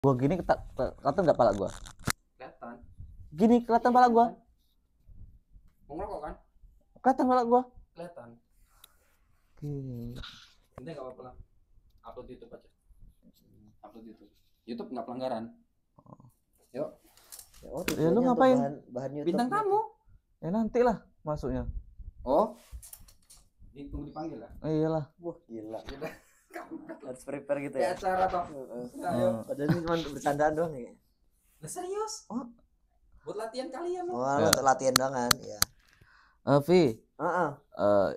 Gua gini kelihatan nggak pala gua? Kelihatan. Gini kelihatan pala gua? Mau ngerokok kan? Kelihatan pala gua? Kelihatan. Nanti nggak apa-apa lah. Upload YouTube aja. Upload YouTube. YouTube nggak pelanggaran. Yuk. Ya lu ngapain? Bahan YouTube. Bintang tamu. Ya nanti lah masuknya. Oh. Tunggu dipanggil lah. Iyalah. Wah gila. Udah. Harus prepare gitu Kayak ya. acara toh. Ayo. Padahal ini cuma bercandaan doang ya. Lah serius? Oh. Buat latihan kalian loh. Wah, untuk latihan doang kan. Iya. Vi, Heeh.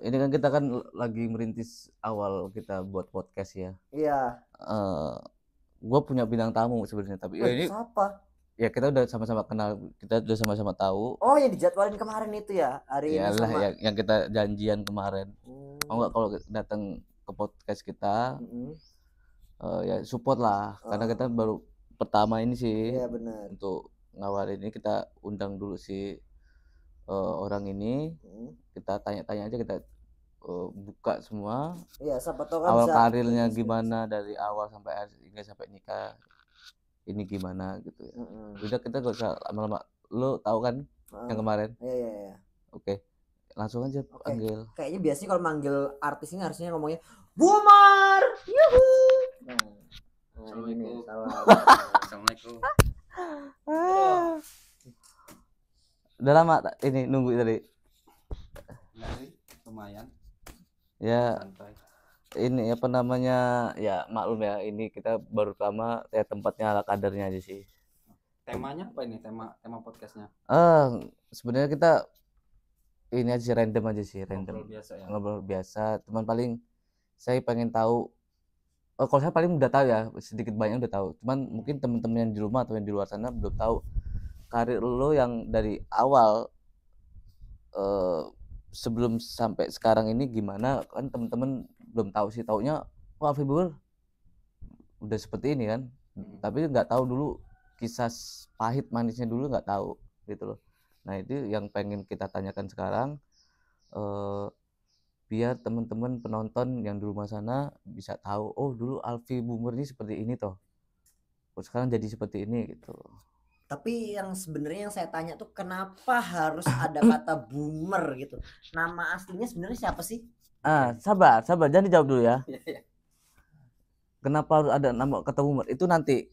ini kan kita kan lagi merintis awal kita buat podcast ya. Iya. Gue punya bintang tamu sebenarnya, tapi ya ini siapa? ya kita udah sama-sama kenal, kita udah sama-sama tahu. Oh, yang dijadwalin kemarin itu ya, hari ini Iyalah sama. yang kita janjian kemarin. Mau nggak kalau datang ke podcast kita, ya support lah, karena kita baru pertama ini sih. Iya benar. Untuk ngawal ini kita undang dulu si orang ini, kita tanya-tanya aja, kita buka semua. Iya, siapa tahu kan awal bisa karirnya gimana dari awal sampai hingga sampai nikah ini gimana gitu ya. Udah kita gak usah lama-lama, lo tahu kan yang kemarin. Iya. Oke, langsung aja panggil. Kayaknya biasanya kalau manggil artis ini harusnya ngomongnya Bumar, yuhu. Assalamualaikum. Assalamualaikum. Udah lama ini nunggu tadi. Enggak sih, lumayan. Ya. Santai. Ini apa namanya, ya maklum ya, ini kita baru pertama ya, tempatnya ala kadarnya aja sih. Temanya apa ini? Tema podcastnya? Sebenarnya kita ini aja random aja sih, random. Ngobrol biasa ya. Ngobrol biasa, teman paling saya pengen tahu. Kalau saya paling udah tahu ya, sedikit banyak udah tahu. Cuman mungkin teman-teman yang di rumah atau yang di luar sana belum tahu karir lo yang dari awal sebelum sampai sekarang ini gimana. Kan teman-teman belum tahu sih, taunya wah Alfie Bummer udah seperti ini kan, tapi nggak tahu dulu kisah pahit manisnya dulu, nggak tahu gitu loh. Nah itu yang pengen kita tanyakan sekarang, biar teman-teman penonton yang di rumah sana bisa tahu, oh dulu Alfie Bummer ini seperti ini toh, sekarang jadi seperti ini gitu. Tapi yang sebenarnya yang saya tanya tuh kenapa harus ada kata boomer gitu? Nama aslinya sebenarnya siapa sih? Sabar, jangan dijawab dulu ya. Kenapa harus ada nama kata boomer? Itu nanti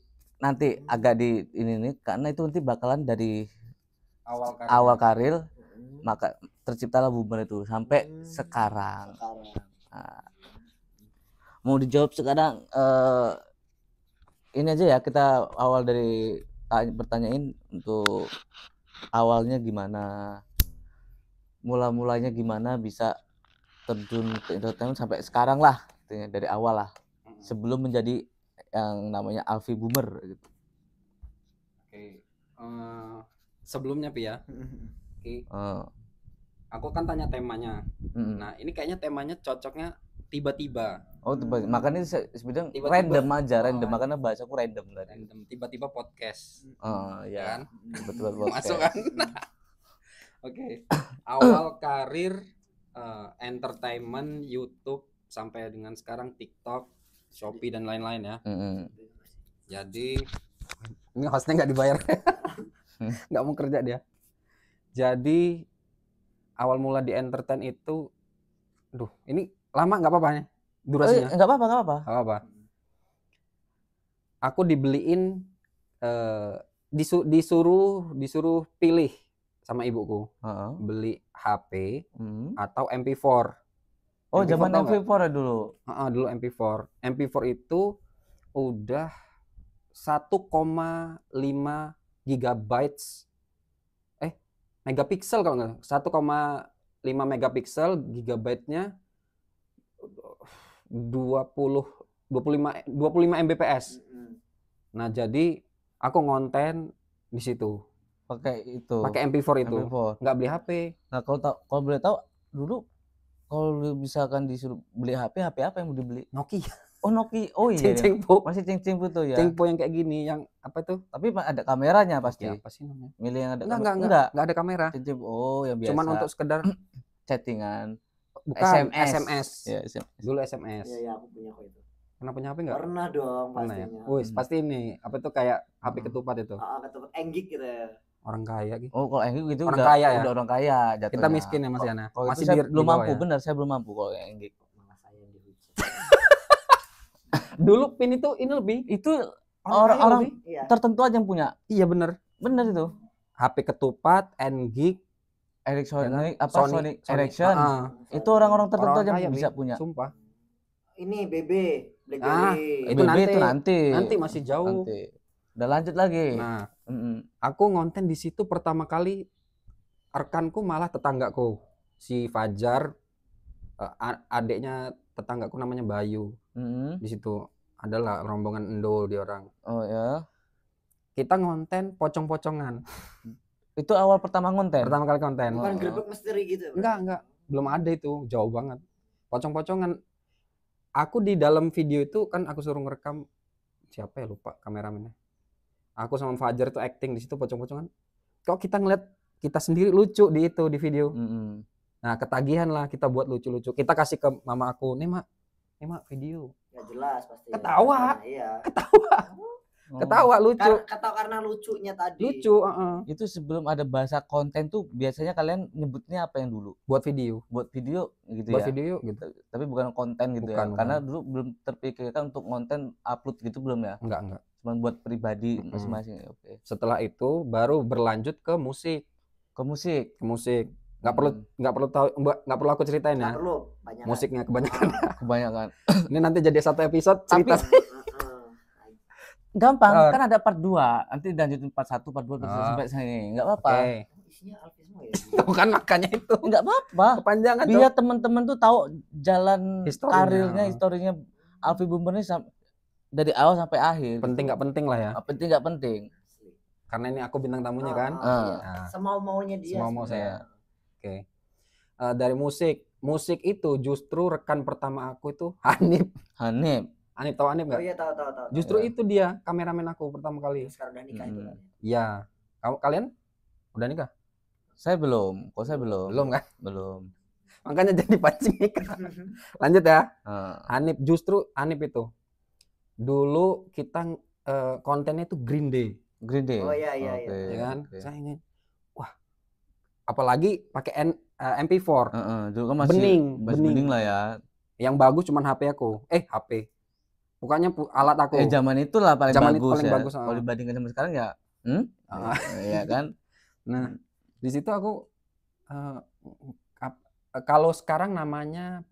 agak di ini nih, karena itu nanti bakalan dari awal karir, maka terciptalah boomer itu sampai sekarang. Mau dijawab sekarang, ini aja ya, kita awal dari bertanyain untuk awalnya gimana, mulanya gimana bisa terjun ke entertainment sampai sekarang lah, dari awal lah, sebelum menjadi yang namanya Alfie Bummer gitu. Oke. Sebelumnya Pi ya. Oke. Aku kan tanya temanya. Nah, ini kayaknya temanya cocoknya tiba-tiba. Oh, makanya sebenarnya random aja, makanya bahasaku random tadi. Random, tiba-tiba podcast. Ya kan? Tiba-tiba podcast. Masuk kan? Oke. Awal karir entertainment, YouTube sampai dengan sekarang TikTok, Shopee dan lain-lain ya. Jadi ini hostnya nggak dibayar, nggak mau kerja dia. Jadi awal mula di entertain itu, ini lama nggak apa-apa ya durasinya? Nggak apa-apa. Aku dibeliin, disuruh pilih sama ibuku, beli HP atau MP4. Oh, zaman MP4 ya dulu. Dulu MP4. MP4 itu udah 1,5 gigabytes megapiksel kalau nggak, 1,5 megapiksel, gigabyte-nya 25 Mbps. Nah, jadi aku ngonten di situ. Pakai MP4 itu. Nggak beli HP. Nah, kalau boleh tahu dulu, kalau misalkan disuruh beli HP apa yang mau dibeli? Nokia. Oh, Nokia. Oh iya. Cengpo. Masih cengpo tuh ya. Cengpo yang kayak gini, yang apa tuh? Tapi ada kameranya pasti. Apa sih namanya? Milih yang ada kamera. Enggak ada kamera. Oh, yang biasa. Cuman untuk sekedar chattingan. Bukan, SMS. Ya, SMS. Dulu SMS. Iya, aku punya kok itu. Pernah punya HP nggak? Pernah dong Pernah ya. pastinya. Wih, pasti ini apa itu kayak HP ketupat itu. Ketupat enggik gitu ya. Orang kaya gitu. Oh, kalau Enggik gitu Orang udah kaya ya? udah orang kaya jatuhnya. Kita miskin ya Mas Yana. Kalau Masih itu saya di belum bawah mampu, ya? benar saya belum mampu kalau yang Enggik. Malah saya yang dihujat. Dulu pin itu ini lebih Itu kaya orang-orang lebih. Iya. tertentu aja yang punya. Iya bener. Bener itu. HP ketupat, N-Gig, Ericsson, apa Sony Ericsson. Itu orang-orang tertentu aja yang bisa punya. Sumpah. Ini BB, BlackBerry. Itu nanti. Nanti masih jauh. Nanti. Udah lanjut lagi. Nah, aku ngonten di situ pertama kali, rekanku malah tetanggaku, si Fajar, adiknya tetanggaku namanya Bayu. Di situ adalah rombongan Indo dia orang. Oh ya. Kita ngonten pocong-pocongan. Itu awal pertama konten. Pertama kali konten. Bukan gerbek misteri gitu. Enggak. Belum ada itu, jauh banget. Pocong-pocongan. Aku di dalam video itu kan aku suruh ngerekam, siapa ya lupa kameramennya. Aku sama Fajar itu acting di situ pocong-pocongan. Kok kita ngeliat kita sendiri lucu di itu di video. Nah, ketagihan lah kita buat lucu-lucu. Kita kasih ke mama aku, nih mak video. Nggak jelas pasti. Ketawa. Iya. Ketawa lucu. Ketawa karena lucunya tadi. Lucu, Itu sebelum ada bahasa konten tuh biasanya kalian nyebutnya apa yang dulu? Buat video gitu buat ya. video gitu. Tapi bukan konten gitu ya. Bukan. Karena dulu belum terpikirkan untuk konten upload gitu belum ya. Enggak. Cuma buat pribadi masing-masing. Oke. Setelah itu baru berlanjut ke musik. Nggak perlu tahu, nggak perlu aku ceritain ya. Nggak perlu. Banyak Musiknya kebanyakan. Ini nanti jadi satu episode cerita. Gampang, kan ada part 2. Nanti lanjutin part 1, part 2 sampai sini. Enggak apa-apa. Isinya Alfi semua ya. Bukan makanya itu. Enggak apa-apa. Kepanjangan Biar teman-teman tuh tahu jalan Historinya. historinya Alfi Bumber ini dari awal sampai akhir. Penting nggak penting lah ya. Penting nggak penting. Karena ini aku bintang tamunya kan. Iya. Semau-maunya dia. Semau saya. Oke. Dari musik itu justru rekan pertama aku itu Hanif. Hanif tahu Hanif nggak? Oh iya tahu. Justru itu dia kameramen aku pertama kali. Sekarang udah nikah itu kan. Iya. Kalian udah nikah? Saya belum. Kok saya belum? Belum kan? Belum. Makanya jadi pancing nikah. Lanjut ya. Hanif itu. Dulu kita kontennya itu Green Day. Oh iya. Ya kan? Saya ingin apalagi pakai MP4. Dulu kan masih bening lah ya. Yang bagus cuman HP aku. HP. Pokoknya alat aku. Zaman itulah paling bagus. Ya. Kalau dibandingkan sama sekarang ya, ya kan. Nah, di situ aku kalau sekarang namanya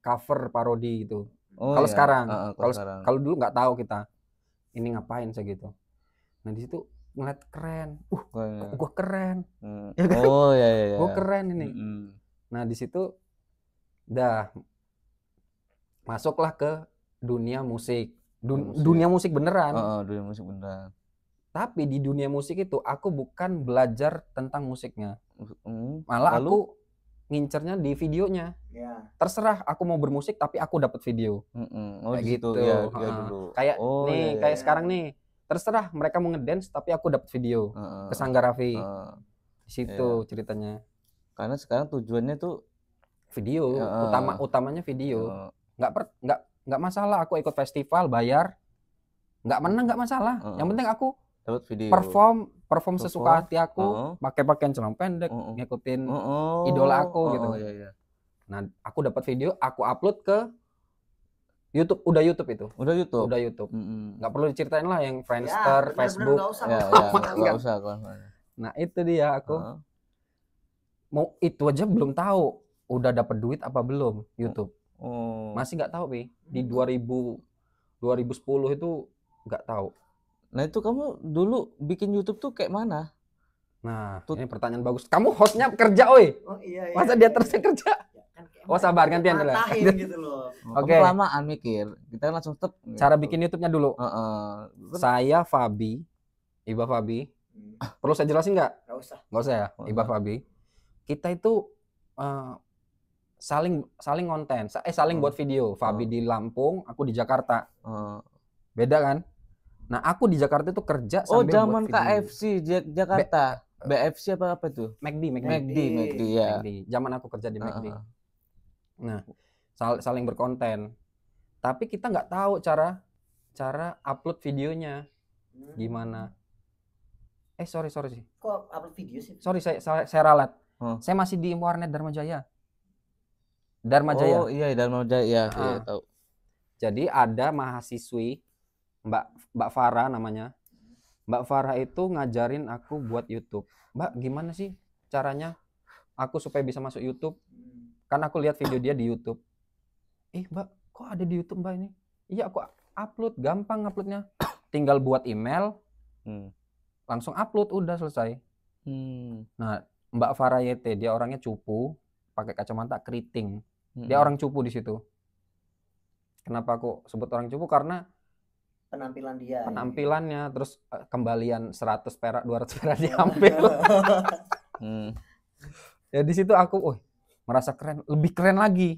cover parodi gitu. Kalau sekarang, kalau dulu nggak tahu kita ini ngapain saya gitu. Nah di situ ngeliat keren, gua keren. Ya kan? Iya. Gua keren ini. Nah di situ udah masuklah ke dunia musik. Dunia musik beneran. Dunia musik beneran. Tapi di dunia musik itu aku bukan belajar tentang musiknya. Malah aku ngincernya di videonya. Ya. Terserah aku mau bermusik tapi aku dapat video. Kayak gitu. Ya, dulu. Kayak kayak sekarang nih. Terserah mereka mau ngedance tapi aku dapat video. Ke Sanggar Raffi. Di situ ceritanya. Karena sekarang tujuannya tuh video. Utamanya video. Nggak masalah aku ikut festival bayar, nggak menang nggak masalah. Yang penting aku dapat video, perform sesuka hati aku, pakai pakaian celana pendek, ngikutin idola aku gitu. Iya. Nah aku dapat video, aku upload ke YouTube. Udah YouTube. Nggak perlu diceritain lah yang Friendster, Facebook. Nggak usah. Nah itu dia aku mau itu aja belum tahu udah dapat duit apa belum YouTube. Masih nggak tahu di 2010 itu nggak tahu. Nah itu kamu dulu bikin YouTube tuh kayak mana? Nah ini pertanyaan bagus. Kamu hostnya kerja iya. Masa dia terusnya kerja? Sabar gantian dulu. Gitu loh. Oke. Kelamaan mikir. Kita langsung step. Cara bikin YouTube-nya dulu. Saya Fabi, Iba Fabi. Perlu saya jelasin nggak? Nggak usah ya. Iba Fabi. Kita itu saling konten, saling buat video. Fabi di Lampung, aku di Jakarta. Beda kan? Nah, aku di Jakarta itu kerja sambil zaman buat video. KFC Jakarta. BFC apa itu? McD ya. Zaman aku kerja di McD. Nah, saling berkonten. Tapi kita nggak tahu cara upload videonya gimana. Sorry sih. Kok upload video sih? Sorry, saya ralat. Oh. Saya masih di warnet Dharmajaya. Oh iya, Dharmajaya ya, iya tahu. Jadi ada mahasiswi Mbak Farah namanya. Mbak Farah itu ngajarin aku buat YouTube. Mbak, gimana sih caranya aku supaya bisa masuk YouTube? Kan aku lihat video dia di YouTube. Mbak, kok ada di YouTube Mbak ini? Iya, aku upload, gampang uploadnya. Tinggal buat email, langsung upload, udah selesai. Nah, Mbak Farah YT, dia orangnya cupu, pakai kacamata keriting. Dia orang cupu di situ. Kenapa aku sebut orang cupu? Karena penampilan dia. Penampilannya, terus kembalian 100 perak, 200 perak diambil. Ya di situ aku, merasa keren, lebih keren lagi.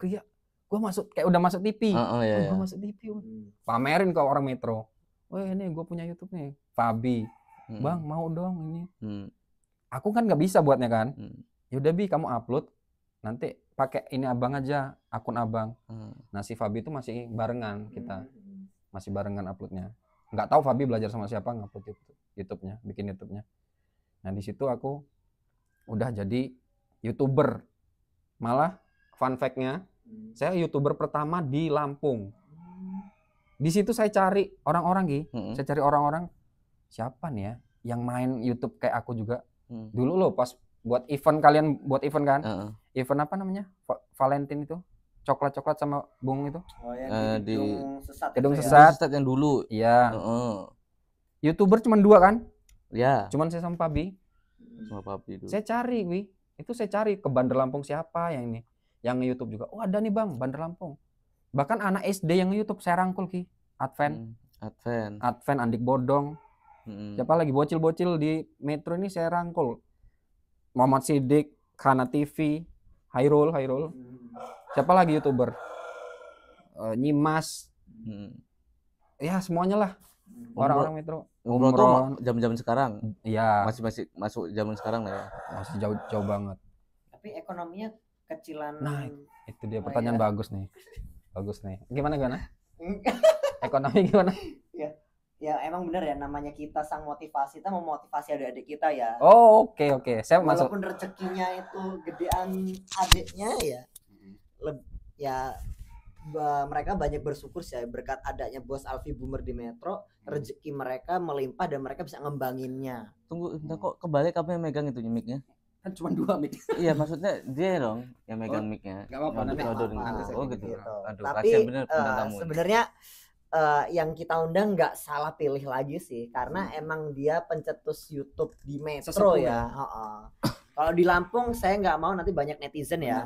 Kayak gue kayak udah masuk TV. Iya. Gue masuk TV. Pamerin ke orang Metro. Ini gue punya YouTube nih, Fabi. Bang, mau dong ini. Aku kan nggak bisa buatnya kan. Yaudah Bi, kamu upload. Nanti pakai ini abang aja, akun abang. Nah si Fabi itu masih barengan kita. Masih barengan uploadnya. Nggak tahu Fabi belajar sama siapa ngupload YouTube-nya, bikin YouTube-nya. Nah di situ aku udah jadi YouTuber. Malah fun fact-nya, saya YouTuber pertama di Lampung. Di situ saya cari orang-orang saya cari orang-orang siapa nih ya yang main YouTube kayak aku juga. Dulu loh pas buat event, kalian buat event kan? Event apa namanya? Valentine itu. Coklat-coklat sama bunga itu. Di Gedung Sesat yang dulu. Iya. YouTuber cuma 2 kan? Iya. Cuman saya sama Pabi. Sama Pabi dulu. Saya cari, itu saya cari ke Bandar Lampung siapa yang ini, yang YouTube juga. Ada nih Bang, Bandar Lampung. Bahkan anak SD yang YouTube saya rangkul Advent, Andik Bodong. Siapa lagi bocil-bocil di Metro ini saya rangkul. Muhammad Siddiq, Khana TV, Hairul. Siapa lagi YouTuber? Nyimas. Ya semuanya lah. Orang-orang Metro. Umroh tuh jam-jam sekarang. Iya. Masih masuk zaman sekarang lah ya. Masih jauh banget. Tapi ekonominya kecilan. Nah, itu dia pertanyaan bagus nih. Gimana? Ekonomi gimana? Ya emang bener ya, namanya kita sang motivasi, kita mau motivasi adik-adik kita ya. Oh oke. Saya masuk. Walaupun rezekinya itu gedean adiknya ya mereka banyak bersyukur sih berkat adanya Bos Alfi Boomer di Metro, rezeki mereka melimpah dan mereka bisa ngembanginnya. Tunggu, kok kebalik kamu yang megang itu mic-nya? Kan cuma 2 mic. Iya, maksudnya dia dong yang megang mic-nya. Enggak apa-apa, nanti gitu. Aduh, tapi bener sebenarnya yang kita undang nggak salah pilih lagi sih, karena emang dia pencetus YouTube di Metro ya. Kalau di Lampung saya nggak mau nanti banyak netizen ya.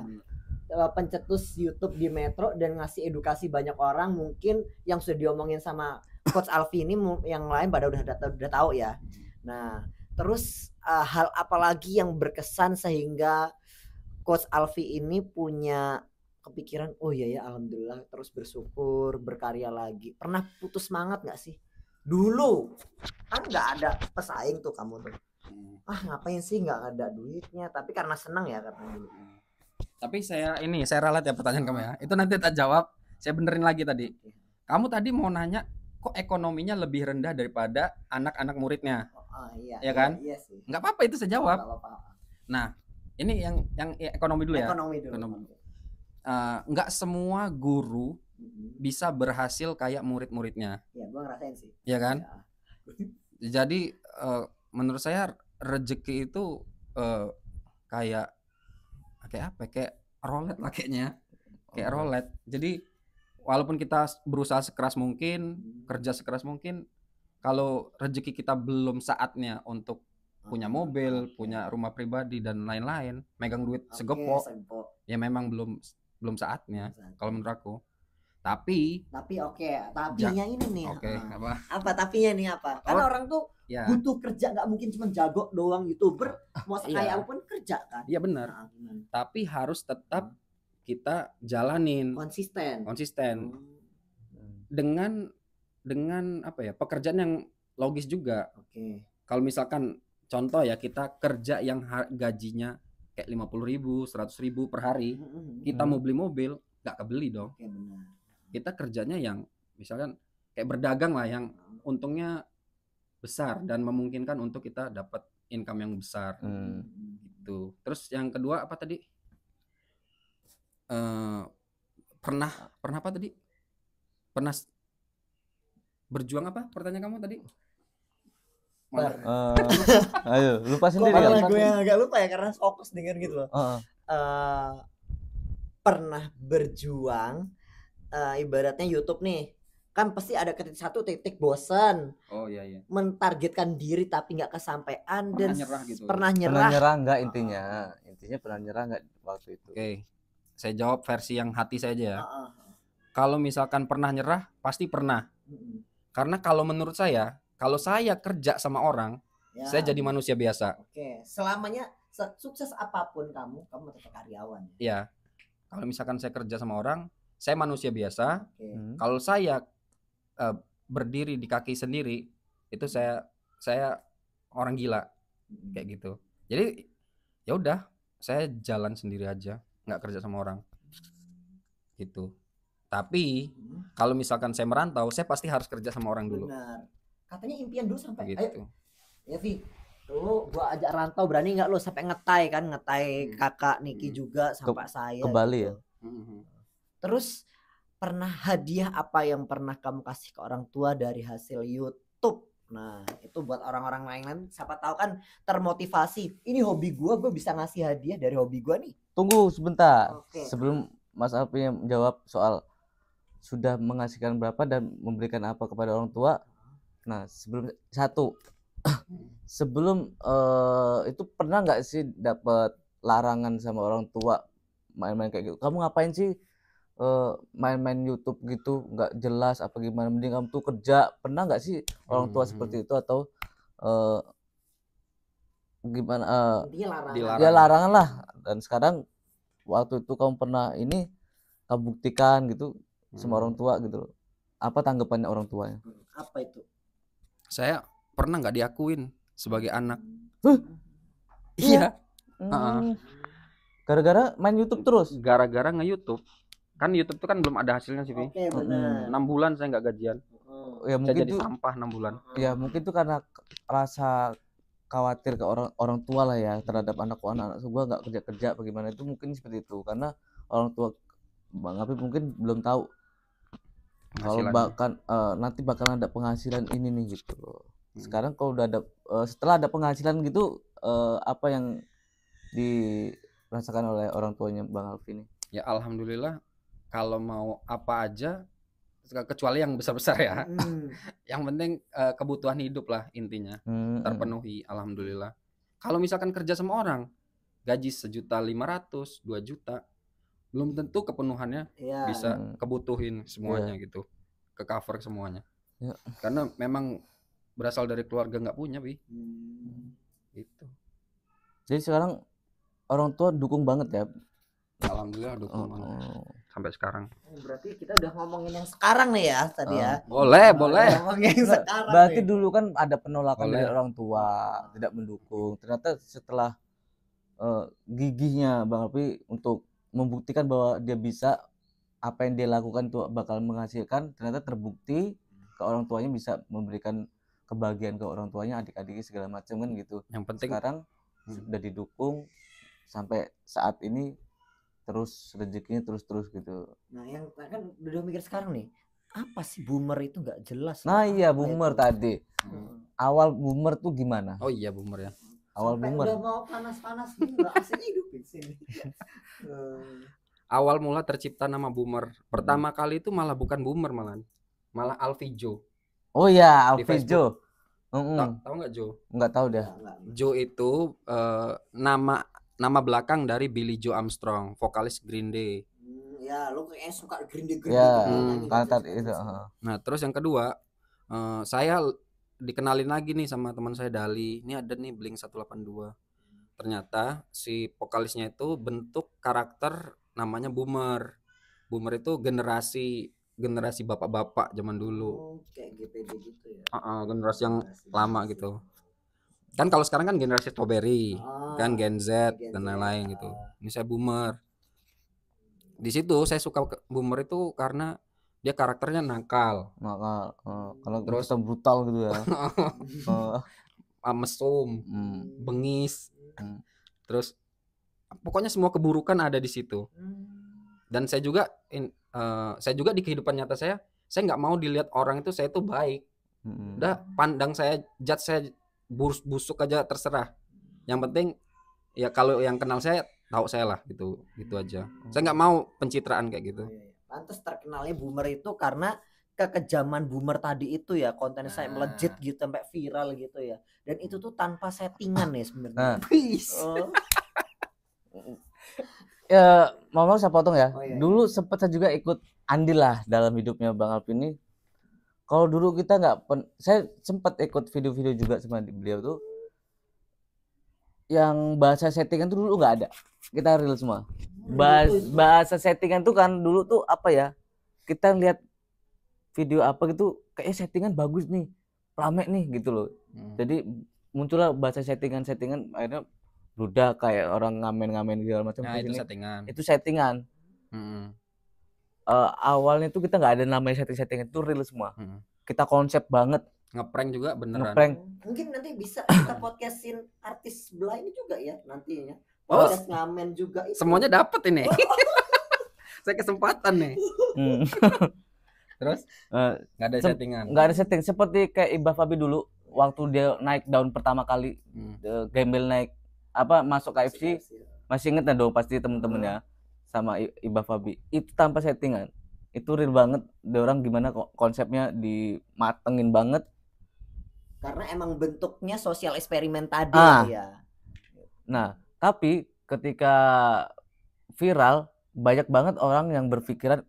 Pencetus YouTube di Metro dan ngasih edukasi banyak orang, mungkin yang sudah diomongin sama Coach Alfi ini yang lain pada udah tahu ya. Nah terus hal apa lagi yang berkesan sehingga Coach Alfi ini punya kepikiran, oh iya ya alhamdulillah, terus bersyukur, berkarya lagi. Pernah putus semangat nggak sih dulu? Kan nggak ada pesaing tuh kamu tuh. Ngapain sih, nggak ada duitnya, tapi karena senang ya katanya dulu. Tapi saya ralat ya pertanyaan kamu ya. Itu nanti tak jawab. Saya benerin lagi tadi. Kamu tadi mau nanya kok ekonominya lebih rendah daripada anak-anak muridnya. Iya kan? Iya sih. Nggak apa-apa itu saya jawab. Nah, ini yang ekonomi dulu ya. Ekonomi dulu. Nggak semua guru bisa berhasil kayak murid-muridnya. Iya, gua ngerasain sih. Iya kan? Ya. Jadi menurut saya rezeki itu kayak apa? Kayak roulette lah kayaknya. Kayak roulette. Jadi walaupun kita berusaha sekeras mungkin, kerja sekeras mungkin, kalau rezeki kita belum saatnya untuk punya mobil, punya rumah pribadi dan lain-lain, megang duit segepok, ya memang belum saatnya kalau menurut aku. Tapi tapinya ini nih. Apa tapinya nih apa? Karena orang tuh butuh kerja, nggak mungkin cuma jago doang YouTuber, mau sekaya apapun kerja kan. Iya benar. Tapi harus tetap kita jalanin konsisten. Dengan apa ya, pekerjaan yang logis juga. Kalau misalkan contoh ya, kita kerja yang gajinya kayak 50.000, 100.000 per hari, kita mau beli mobil nggak kebeli dong. kita kerjanya yang misalkan kayak berdagang lah yang untungnya besar dan memungkinkan untuk kita dapat income yang besar. Gitu. Terus yang kedua apa tadi? Pernah apa tadi? Pernah berjuang apa? Pertanyaan kamu tadi? Ayo, lupa sendiri ya. Kok gue yang agak lupa ya karena fokus denger gitu loh. Pernah berjuang, ibaratnya YouTube nih, kan pasti ada satu titik bosan. Oh iya. Mentargetkan diri tapi nggak kesampaian dan nyerah gitu. Pernah nyerah nggak intinya pernah nyerah nggak waktu itu? Oke, saya jawab versi yang hati saya aja ya. Kalau misalkan pernah nyerah, pasti pernah. Karena kalau menurut saya, kalau saya kerja sama orang, saya jadi manusia biasa. Oke, selamanya sukses apapun kamu tetap karyawan. Iya. Kalau misalkan saya kerja sama orang, saya manusia biasa. Kalau saya berdiri di kaki sendiri, itu saya orang gila kayak gitu. Jadi ya udah, saya jalan sendiri aja, nggak kerja sama orang gitu. Tapi kalau misalkan saya merantau, saya pasti harus kerja sama orang dulu. Benar. Katanya impian dulu sampai gitu. Ayo, ya Vi, lu gua ajak rantau, berani nggak lu sampai ngetai kakak Niki juga sampai saya ke Bali gitu. Ya. Terus pernah hadiah apa yang pernah kamu kasih ke orang tua dari hasil YouTube? Nah, itu buat orang-orang lain siapa tahu kan termotivasi. Ini hobi gue bisa ngasih hadiah dari hobi gue nih. Tunggu sebentar. Sebelum Mas Alfi yang jawab soal sudah mengasihkan berapa dan memberikan apa kepada orang tua. Nah, sebelum itu pernah nggak sih dapat larangan sama orang tua main-main kayak gitu? Kamu ngapain sih main-main YouTube gitu, nggak jelas apa gimana, mending kamu tuh kerja? Pernah nggak sih orang tua seperti itu atau gimana? Dia larangan lah. Dan sekarang waktu itu kamu pernah ini kamu buktikan gitu sama orang tua gitu. Apa tanggapannya orang tuanya? Apa itu? Saya pernah nggak diakuin sebagai anak. Iya. Gara-gara main YouTube terus? Gara-gara nge-YouTube. Kan YouTube itu kan belum ada hasilnya sih, Vi. Oke, benar. 6 bulan saya nggak gajian. Ya mungkin saya jadi sampah 6 bulan. Ya mungkin itu karena rasa khawatir ke orang tua lah ya terhadap anak gua nggak kerja bagaimana, itu mungkin seperti itu. Karena orang tua Bang Abi mungkin belum tahu kalau nanti bakalan ada penghasilan ini nih gitu. Sekarang kalau udah ada setelah ada penghasilan gitu, apa yang dirasakan oleh orang tuanya Bang Alfi nih? Ya alhamdulillah, kalau mau apa aja kecuali yang besar-besar ya. Yang penting kebutuhan hidup lah intinya terpenuhi, alhamdulillah. Kalau misalkan kerja sama orang gaji 1.500.000, 2 juta, belum tentu kepenuhannya bisa kebutuhin semuanya gitu, ke cover semuanya. Karena memang berasal dari keluarga nggak punya, Bi. Gitu. Jadi sekarang orang tua dukung banget ya? Alhamdulillah dukung banget sampai sekarang. Berarti kita udah ngomongin yang sekarang nih ya tadi ya. Boleh. Ngomongin yang sekarang. Berarti nih, dulu kan ada penolakan dari orang tua, tidak mendukung. Ternyata setelah gigihnya Bang Alfi untuk membuktikan bahwa dia bisa, apa yang dia lakukan itu bakal menghasilkan, ternyata terbukti ke orang tuanya, bisa memberikan kebahagiaan ke orang tuanya, adik-adiknya segala macam kan gitu. Yang penting sekarang sudah didukung sampai saat ini, terus rezekinya terus gitu. Nah, yang kan udah mikir sekarang nih, apa sih boomer itu nggak jelas. Nah iya, boomer tadi. Awal boomer tuh gimana? Oh iya, boomer ya. Awal sampai boomer. Udah mau panas-panas gitu, aslinya hidupin sini. Awal mula tercipta nama boomer. Pertama kali itu malah bukan boomer, malah Alfijo. Oh iya, Alfijo. Tahu nggak Jo? Nggak tahu dah. Jo itu nama belakang dari Billy Joe Armstrong, vokalis Green Day. Ya, lu kayaknya suka Green Day. Ya, itu. Nah, terus yang kedua, saya dikenalin lagi nih sama teman saya Dali. Ini ada nih Blink 182. Ternyata si vokalisnya itu bentuk karakter namanya boomer. Boomer itu generasi bapak-bapak zaman dulu. Kayak GPD gitu ya. Generasi yang lama gitu. Kan kalau sekarang kan generasi strawberry, kan Gen Z dan lain-lain gitu. Ini saya boomer. Di situ saya suka boomer itu karena dia karakternya nakal, kalau Terus- kita brutal gitu ya. mesum, bengis, terus pokoknya semua keburukan ada di situ. Dan saya juga di kehidupan nyata saya nggak mau dilihat orang itu saya itu baik. Udah pandang saya, judge saya busuk aja terserah. Yang penting ya kalau yang kenal saya tahu saya lah, gitu aja. Saya nggak mau pencitraan kayak gitu. Pantes terkenalnya Boomer itu karena kekejaman Boomer tadi itu ya, konten saya melejit gitu sampai viral gitu ya. Dan itu tuh tanpa settingan ya sebenarnya. Ya mau saya potong ya. Oh, iya. Dulu sempat saya juga ikut andil lah dalam hidupnya Bang Alvin ini. Kalau dulu kita saya sempat ikut video-video juga sama beliau tuh, yang bahasa settingan tuh dulu nggak ada. Kita real semua. Bahasa settingan tuh kan dulu tuh apa ya? Kita lihat video apa gitu, kayaknya settingan bagus nih, rame nih gitu loh. Jadi muncullah bahasa settingan akhirnya bludak kayak orang ngamen segala macam. Nah, itu settingan. Itu settingan. Awalnya tuh kita nggak ada namanya settingan, itu real semua. Kita konsep banget. Ngeprank juga beneran. Ngeprank. Mungkin nanti bisa kita podcastin artis sebelah ini juga ya nantinya. Podcast ngamen juga itu. Semuanya dapat ini. Saya kesempatan nih. Terus nggak ada settingan. Nggak ada setting, seperti kayak Iba Fabi dulu waktu dia naik daun pertama kali, Gembel naik masuk KFC, masih inget dong pasti temen-temennya sama Iba Fabi. Itu tanpa settingan, itu real banget. Dia orang gimana konsepnya dimatengin banget. Karena emang bentuknya sosial eksperimen tadi ya. Nah, tapi ketika viral banyak banget orang yang berpikiran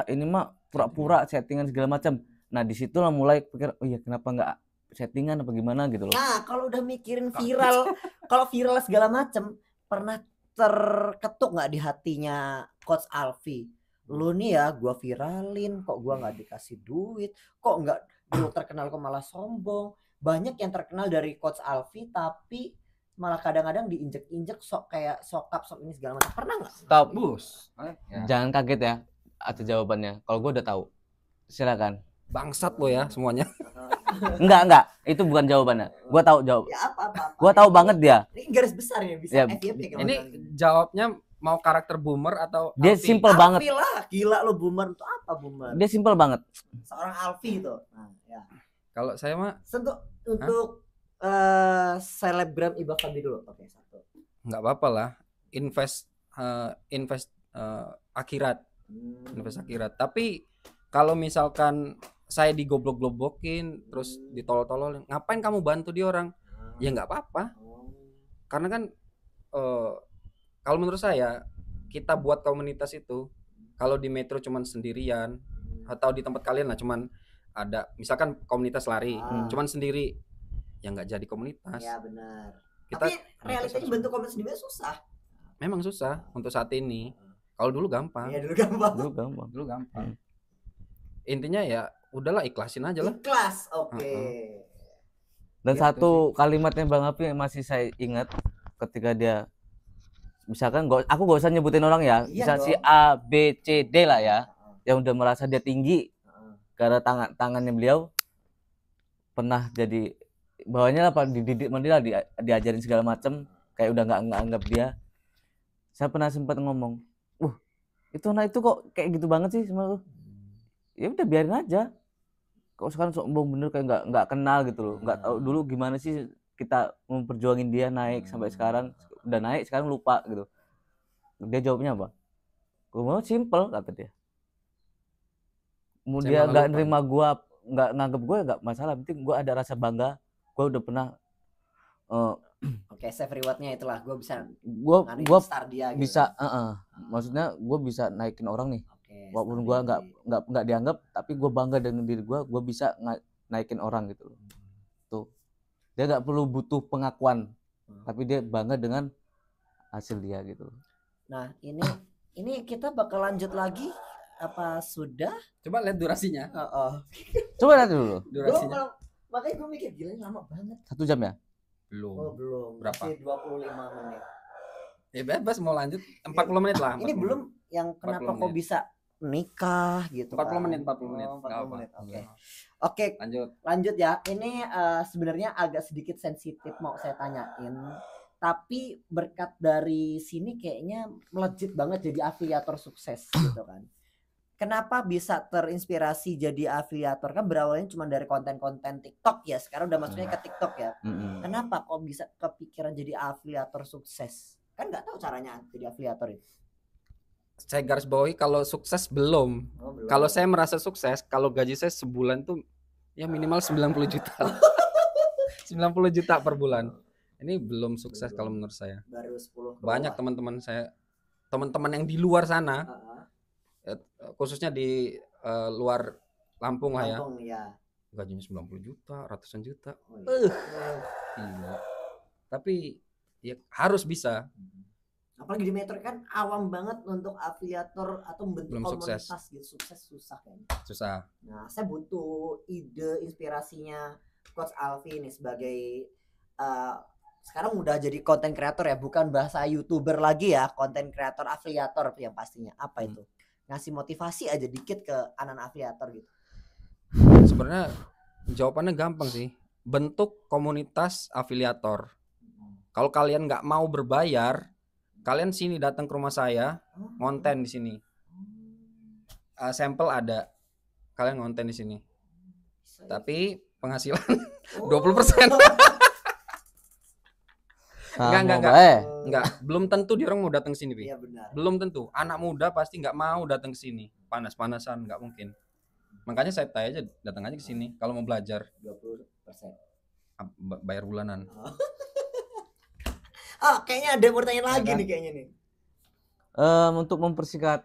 ini mah pura-pura settingan segala macam. Nah, disitulah mulai pikir, oh iya kenapa nggak settingan apa gimana gitu loh. Nah, kalau udah mikirin viral, kalau viral segala macam, pernah terketuk nggak di hatinya Coach Alfi? Lu nih ya, gua viralin, kok gua nggak dikasih duit, kok nggak lu terkenal kok malah sombong. Banyak yang terkenal dari Coach Alfi tapi malah kadang-kadang diinjek-injek sok ini segala macam. Pernah nggak? Stop. Bus. Jangan kaget ya atas jawabannya. Kalau gue udah tahu. Silakan. Bangsat lo ya semuanya. Enggak. Itu bukan jawabannya. Gue tahu jawab. Ya apa. Gue tahu banget dia. Ini garis besar ya bisa Ya, FYP. Ini jawabnya mau karakter Boomer atau Dia Alfi? simple banget. Alfi lah, gila lu Boomer itu apa Boomer? Dia simple banget. Seorang Alfi itu. Nah, ya. Kalau saya mah Untuk selebgram Iba Fabi dulu. Oke, satu. nggak apa-apa lah. Invest akhirat. Invest akhirat. Tapi kalau misalkan saya digoblok-goblokin terus ditolol-tololin, ngapain kamu bantu dia orang? Ya nggak apa-apa. Karena kan kalau menurut saya kita buat komunitas itu, kalau di Metro cuman sendirian atau di tempat kalian lah cuman ada misalkan komunitas lari cuman sendiri, ya nggak jadi komunitas. Ya benar. Kita tapi realitanya bentuk komunitas sendiri susah. Memang susah untuk saat ini. Kalau dulu gampang. Iya dulu gampang. Dulu gampang. Intinya ya udahlah, ikhlasin aja lah. Ikhlas, oke. Dan Gitu satu kalimatnya Bang Api yang masih saya ingat ketika dia, misalkan aku gak usah nyebutin orang ya, Iya bisa si A, B, C, D lah ya, yang udah merasa dia tinggi karena tangannya beliau pernah jadi bawahnya lah, dididik mandiri lah, diajarin segala macam, kayak udah nggak anggap dia. Saya pernah sempat ngomong, itu anak itu kok kayak gitu banget sih sama lu. Ya udah biarin aja. Kok sekarang sombong bener, kayak nggak kenal gitu loh, nggak tahu dulu gimana sih kita memperjuangin dia naik sampai sekarang, udah naik sekarang lupa gitu. Dia jawabnya apa? Gue mau simple kata dia. Dia nggak nerima gue, nggak nganggap gue, nggak masalah, penting gue ada rasa bangga, gue udah pernah Oke, save rewardnya itulah, gue bisa gue star dia gitu. bisa maksudnya gue bisa naikin orang nih. Walaupun gue nggak dianggap, tapi gue bangga dengan diri gue bisa naikin orang gitu loh. Tuh, dia nggak perlu butuh pengakuan, tapi dia bangga dengan hasil dia gitu. Nah ini kita bakal lanjut lagi apa sudah? Coba lihat durasinya. Coba lihat dulu Durasinya. Makanya gue mikir gila ini lama banget. 1 jam ya? Belum. Belum. Berapa? Masih 25 menit. Ya bebas mau lanjut 40 menit lah. Ini belum yang kenapa kok bisa nikah gitu 40 kan. menit 40 menit. Oh, 40 Nggak apa. menit. Oke, lanjut ya. Ini sebenarnya agak sedikit sensitif mau saya tanyain. Tapi berkat dari sini kayaknya melejit banget jadi afiliator sukses gitu kan. Kenapa bisa terinspirasi jadi afiliator? Kan berawalnya cuma dari konten-konten TikTok ya. Sekarang udah masuknya ke TikTok ya. Kenapa kok bisa kepikiran jadi afiliator sukses? Kan nggak tahu caranya jadi afiliator itu. Saya garis bawahi kalau sukses belum. Kalau saya merasa sukses, kalau gaji saya sebulan tuh ya minimal 90 juta. 90 juta per bulan. Ini belum sukses kalau menurut saya. Baru 10. Banyak teman-teman saya, teman-teman yang di luar sana, khususnya di luar Lampung lah ya. Gajinya 90 juta, ratusan juta. Gila. Tapi ya harus bisa. Apalagi di Metro kan awam banget untuk afiliator atau membentuk Belum komunitas sukses. gitu. Sukses susah kayaknya. Susah. Nah, saya butuh ide inspirasinya Coach Alfi nih sebagai sekarang udah jadi konten kreator ya, bukan bahasa YouTuber lagi ya, konten kreator afiliator yang pastinya. Apa itu? Ngasih motivasi aja dikit ke anak afiliator gitu. Sebenarnya jawabannya gampang sih. Bentuk komunitas afiliator. Kalau kalian nggak mau berbayar, kalian sini datang ke rumah saya, ngonten di sini. Sampel ada, kalian ngonten di sini. Tapi penghasilan 20%. Enggak, belum tentu dia orang mau datang sini, Bi. Iya benar. Belum tentu. Anak muda pasti nggak mau datang ke sini. Panas-panasan nggak mungkin. Makanya saya tanya aja, datang aja ke sini kalau mau belajar. 20%. Bayar bulanan. Kayaknya ada pertanyaan lagi nih kayaknya nih. Untuk mempersingkat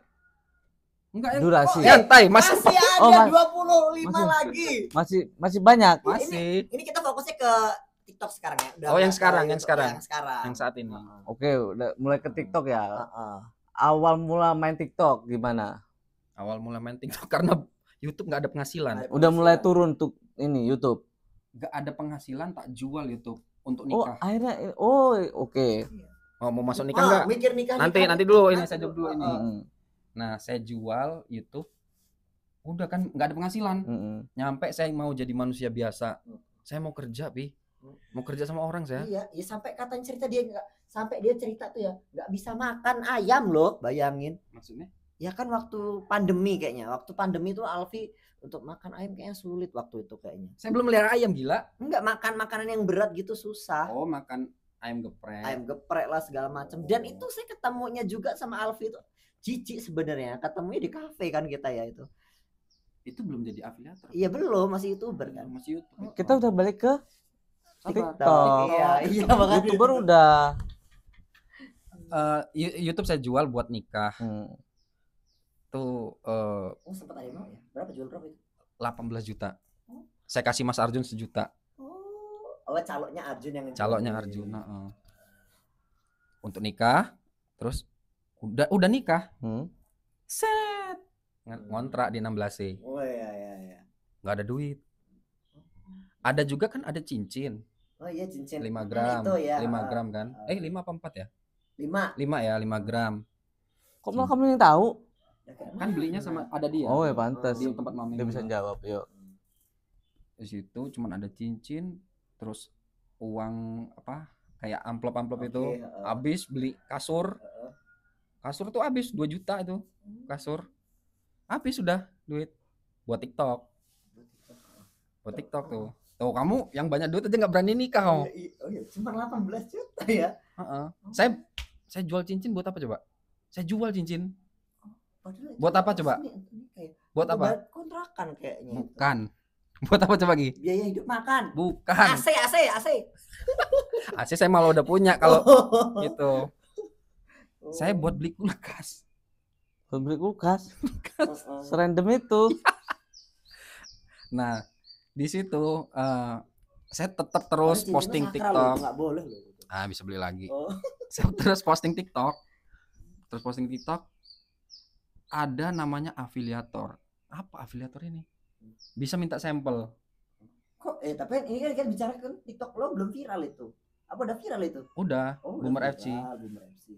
Enggak, durasi. Santai, masih ada 25 lagi. Masih banyak. Masih. Ini kita fokusnya ke TikTok sekarang ya. Udah Yang sekarang. Yang Yang saat ini. Oke, udah mulai ke TikTok ya. Awal mula main TikTok gimana? Awal mula main TikTok karena YouTube nggak ada penghasilan. Udah mulai turun tuh ini YouTube. Nggak ada penghasilan, tak jual YouTube untuk Oh, nikah. akhirnya oke. Oh, mau masuk nikah nggak? Mikir nikah. Nanti dulu ini saya jawab dulu ini. Nah, saya jual YouTube. Udah kan nggak ada penghasilan. Nyampe saya mau jadi manusia biasa. Saya mau kerja, Pi. Mau kerja sama orang saya. Iya, ya sampai katanya cerita dia nggak, sampai dia cerita tuh ya nggak bisa makan ayam loh, bayangin. Maksudnya? Ya kan waktu pandemi kayaknya. Waktu pandemi tuh Alfi untuk makan ayam kayaknya sulit waktu itu kayaknya. Saya belum melihara ayam, gila. Enggak, makan makanan yang berat gitu susah. Oh, makan ayam geprek. Ayam geprek lah segala macam. Dan itu saya ketemunya juga sama Alfi itu jijik sebenarnya. Ketemunya di kafe kan kita ya itu. Itu belum jadi afiliator. Iya belum, masih YouTuber kan. Masih YouTube. Kita udah balik ke TikTok. Iya makanya YouTuber udah. YouTube saya jual buat nikah. Tuh sempat ada yang mau ya? Berapa jual berapa itu? 18 juta. Saya kasih Mas Arjun 1 juta. Calonnya Arjun yang Calonnya Arjun. Untuk nikah, terus udah nikah. Set. Ngontrak di 16C. Oh iya. Nggak ada duit. Ada juga kan ada cincin. Oh iya cincin. 5 gram. Itu ya. 5 gram kan? 5 apa 4 ya? 5 ya, 5 gram. Kok malah kamu yang tahu? Kan belinya sama ada dia. Oh ya pantas. Di tempat mami. Dia bisa jawab, yuk. Di situ cuman ada cincin, terus uang apa? Kayak amplop itu. Habis beli kasur. Kasur tuh habis 2 juta itu. Kasur. Habis sudah duit buat TikTok. Buat TikTok tuh. Tuh kamu yang banyak duit aja nggak berani nikah kok. Oh iya, cuma 18 juta ya. Saya jual cincin buat apa coba? Saya jual cincin. Buat apa coba? Buat apa? Kontrakan kayaknya. Bukan. Buat apa coba Gi? Biaya hidup makan. Bukan. AC. AC saya malah udah punya kalau gitu. Saya buat beli kulkas. Beli kulkas. Serandom itu. Nah, di situ saya tetap terus posting TikTok. Nggak boleh loh. Bisa beli lagi. Saya terus posting TikTok. Ada namanya afiliator. Apa afiliator ini? Bisa minta sampel. Kok tapi ini kan kita bicara kan TikTok lo belum viral itu. Apa udah viral itu? Udah, Boomer FC. Boomer FC.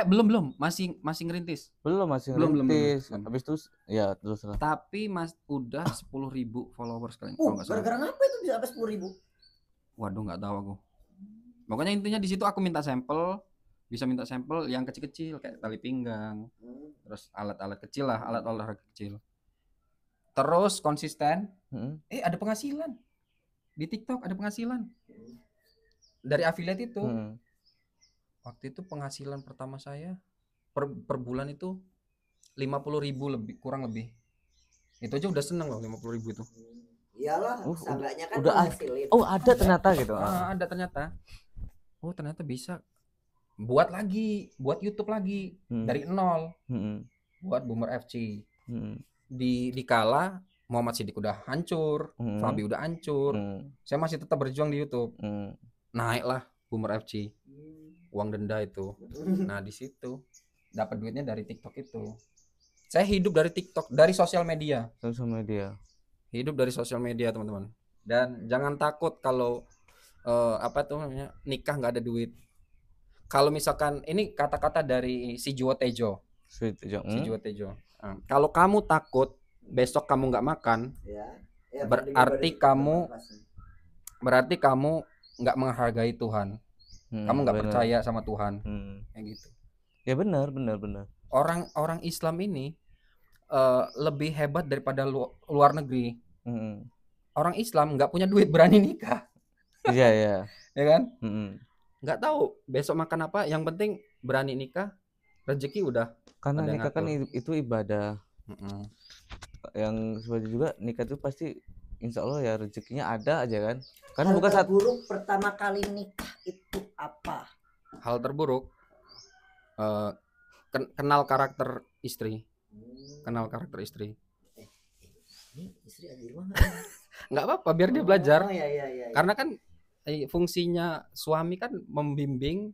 Belum, masih ngerintis. Masih Belum. ngerintis. Habis itu ya terus lah. Tapi udah 10.000 followers kali. Gara-gara ngapa itu bisa sampai 10.000? Waduh, nggak tahu aku. Pokoknya intinya di situ aku minta sampel, bisa minta sampel yang kecil-kecil kayak tali pinggang, terus alat-alat kecil lah, alat olahraga kecil. Terus konsisten. Ada penghasilan di TikTok, ada penghasilan dari affiliate itu. Waktu itu penghasilan pertama saya per bulan itu 50.000 lebih, kurang lebih. Itu aja udah seneng loh, 50.000 itu. Iyalah, seenggaknya kan udah menghasilin. Ada ternyata gitu. Ada ternyata. Ternyata bisa buat YouTube lagi dari nol. Buat Boomer FC. Di kala Muhammad Siddiq udah hancur, Fabi udah hancur. Saya masih tetap berjuang di YouTube. Naiklah Boomer FC. Uang denda itu. Nah, di situ dapat duitnya dari TikTok itu. Saya hidup dari TikTok, dari sosial media. Hidup dari sosial media, teman-teman. Dan jangan takut kalau nikah nggak ada duit. Kalau misalkan ini kata-kata dari si Jiwo Tejo. Kalau kamu takut besok kamu nggak makan, berarti kamu nggak menghargai Tuhan. Kamu nggak percaya sama Tuhan. Kayak gitu. Ya benar. Orang Islam ini lebih hebat daripada luar negeri. Orang Islam nggak punya duit berani nikah. Iya. Ya kan? Nggak tahu besok makan apa. Yang penting berani nikah, rezeki udah. Karena nikah kan itu ibadah. Yang sebagai juga nikah itu pasti insya Allah ya rezekinya ada aja kan. Karena bukan saat buruk pertama kali nikah itu apa? Hal terburuk kenal karakter istri. Istri ada di rumah nggak apa-apa biar dia belajar. Iya. Karena kan fungsinya suami kan membimbing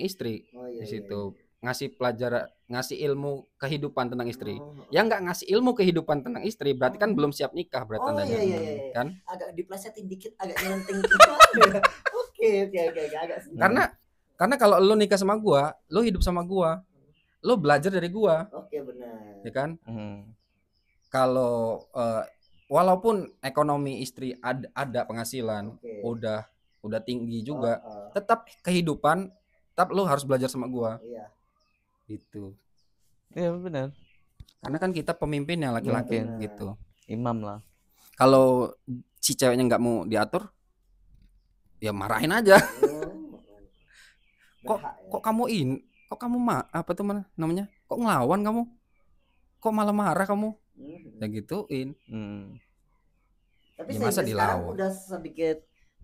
istri di situ. Ngasih ilmu kehidupan tentang istri. Yang nggak ngasih ilmu kehidupan tentang istri berarti kan belum siap nikah berarti tandanya. Iya. Kan? Agak diplesetin dikit, agak nyelenting. Oke, agak. Karena kalau lu nikah sama gua, lu hidup sama gua, lu belajar dari gua. Oke, benar. Ya kan? Kalau walaupun ekonomi istri ada penghasilan, udah tinggi juga, tetap kehidupan, tetap lu harus belajar sama gua. Iya. Gitu. Iya benar. Karena kan kita pemimpin yang laki-laki gitu. Imam lah. Kalau si ceweknya nggak mau diatur, ya marahin aja. Kok kamu namanya? Kok ngelawan kamu? Kok malah marah kamu? Ya gituin. Tapi ya, saya sekarang udah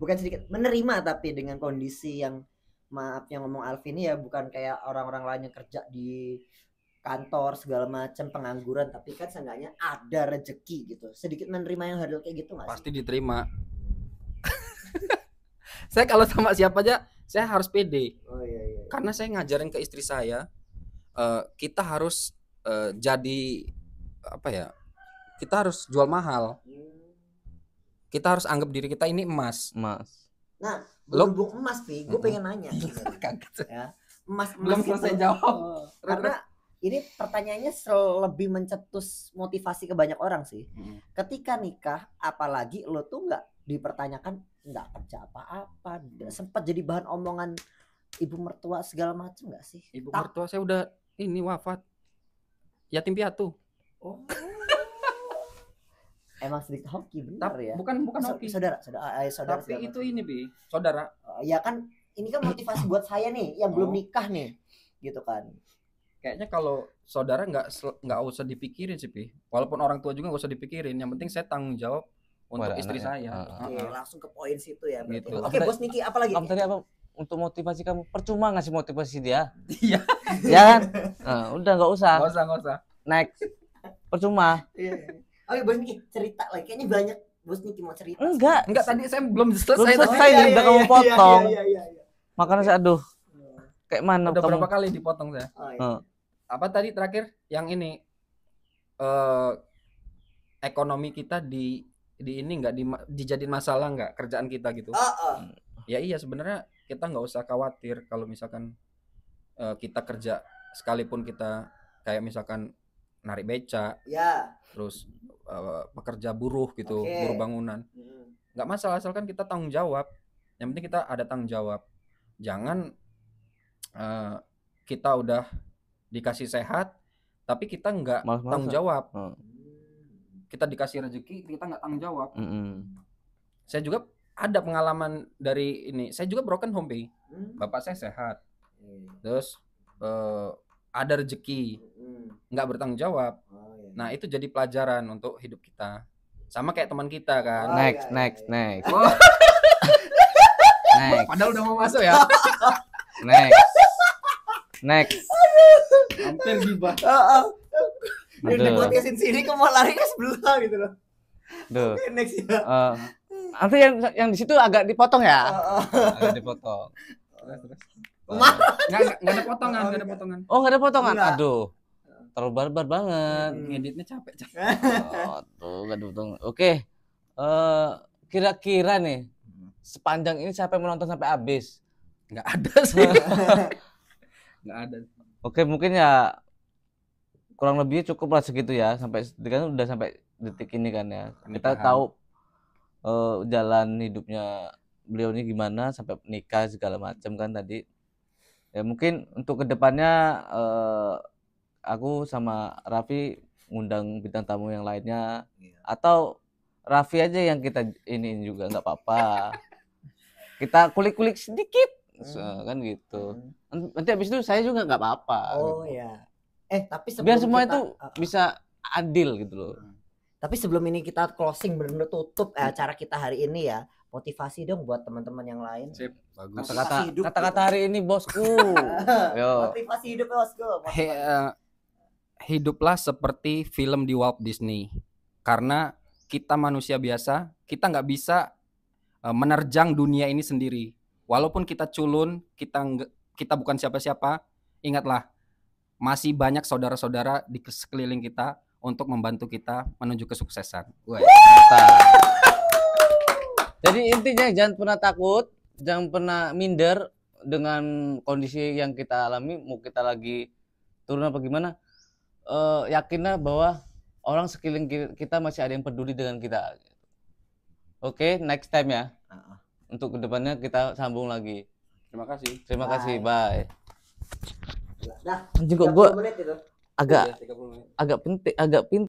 bukan sedikit menerima, tapi dengan kondisi yang maaf yang ngomong Alvin ya, bukan kayak orang-orang lain yang kerja di kantor segala macam pengangguran, tapi kan seenggaknya ada rezeki gitu. Sedikit menerima yang hal kayak gitu nggak sih? Pasti diterima. Saya kalau sama siapa aja saya harus pede. Iya. Karena saya ngajarin ke istri saya, kita harus jadi apa ya? Kita harus jual mahal. Kita harus anggap diri kita ini emas. Nah, berhubung emas nih, gue pengen nanya. Ya, emas belum selesai jawab. Karena ini pertanyaannya lebih mencetus motivasi ke banyak orang sih. Ketika nikah, apalagi lo tuh nggak dipertanyakan, nggak kerja apa-apa, sempat jadi bahan omongan ibu mertua segala macam nggak sih? Ibu mertua saya udah wafat, yatim piatu. Emang sedikit hoki benar ya? Bukan hoki. Saudara. Tapi itu saudara. Ya kan, ini kan motivasi buat saya nih yang belum nikah nih, gitu kan. Kayaknya kalau saudara nggak usah dipikirin sih, Pi. Walaupun orang tua juga nggak usah dipikirin. Yang penting saya tanggung jawab untuk istri saya. Oke, langsung ke poin situ ya. Gitu. Oke, Bos Niki, apa lagi? Tadi apa? Untuk motivasi kamu, percuma ngasih motivasi dia. Iya. Ya kan? Udah nggak usah. Nggak usah. Next. Percuma. Iya. Oke, Bos Niki, cerita lagi. Kayaknya banyak Bos Niki mau cerita. Enggak, tadi saya belum selesai. Nih, udah kamu potong. Iya. Makanya saya kayak mana udah kamu? Berapa kali dipotong saya? Apa tadi terakhir yang ini ekonomi kita di ini nggak dijadiin masalah nggak kerjaan kita gitu? Ya iya, sebenarnya kita nggak usah khawatir kalau misalkan kita kerja, sekalipun kita kayak misalkan narik beca, Ya. terus pekerja buruh gitu, Oke. buruh bangunan, nggak masalah asalkan kita tanggung jawab. Yang penting kita ada tanggung jawab. Jangan kita udah dikasih sehat tapi kita nggak Malas-malasan. tanggung jawab. Oh. Kita dikasih rezeki kita nggak tanggung jawab. Mm-mm. Saya juga ada pengalaman dari ini. Saya juga broken home, Pi. Bapak saya sehat, terus ada rezeki, nggak bertanggung jawab. Nah itu jadi pelajaran untuk hidup kita. Sama kayak teman kita kan. Next. Oh, Next. padahal udah mau masuk ya. Next. Hampir gibah. Dari Aduh. podcastin sini kok mau lari ke sebelah gitu loh. Duh. Oke, next ya. Nanti yang di situ agak dipotong ya. Agak dipotong. Nggak ada potongan, nggak ada potongan. Oh, nggak ada potongan. Enggak. Aduh. Terlalu barbar banget. Ngeditnya capek. Oh, tuh nggak ada potongan. Oke. Kira-kira nih sepanjang ini siapa yang menonton sampai habis? Nggak ada sih. Nggak ada. Oke, mungkin ya kurang lebih cukup lah segitu ya, sampai kan udah sampai detik ini kan ya. Kita Pernikahan. tahu jalan hidupnya beliau ini gimana sampai nikah segala macam kan tadi. Ya mungkin untuk kedepannya aku sama Raffi ngundang bintang tamu yang lainnya, atau Raffi aja yang kita ini juga nggak apa-apa. Kita kulik-kulik sedikit. Kan gitu. Nanti habis itu saya juga nggak apa-apa. Oh gitu. ya. Tapi Biar sebelum semua kita, itu bisa adil gitu loh. tapi sebelum ini kita closing benar-benar tutup acara kita hari ini ya. Motivasi dong buat teman-teman yang lain. Sip, bagus. Motivasi hidup Kata-kata hari ini bosku. Yo. Motivasi hidup bosku. Hiduplah seperti film di Walt Disney. Karena kita manusia biasa, kita nggak bisa menerjang dunia ini sendiri. Walaupun kita culun, kita bukan siapa-siapa, ingatlah masih banyak saudara-saudara di sekeliling kita untuk membantu kita menuju kesuksesan. Jadi intinya jangan pernah takut, jangan pernah minder dengan kondisi yang kita alami, mau kita lagi turun apa gimana. Yakinlah bahwa orang sekeliling kita masih ada yang peduli dengan kita. Oke, next time ya. Untuk kedepannya kita sambung lagi. Terima kasih. Terima Bye. kasih, bye. Dah, Juga 30 gue menit itu. agak 30 menit. agak penting, agak pintar.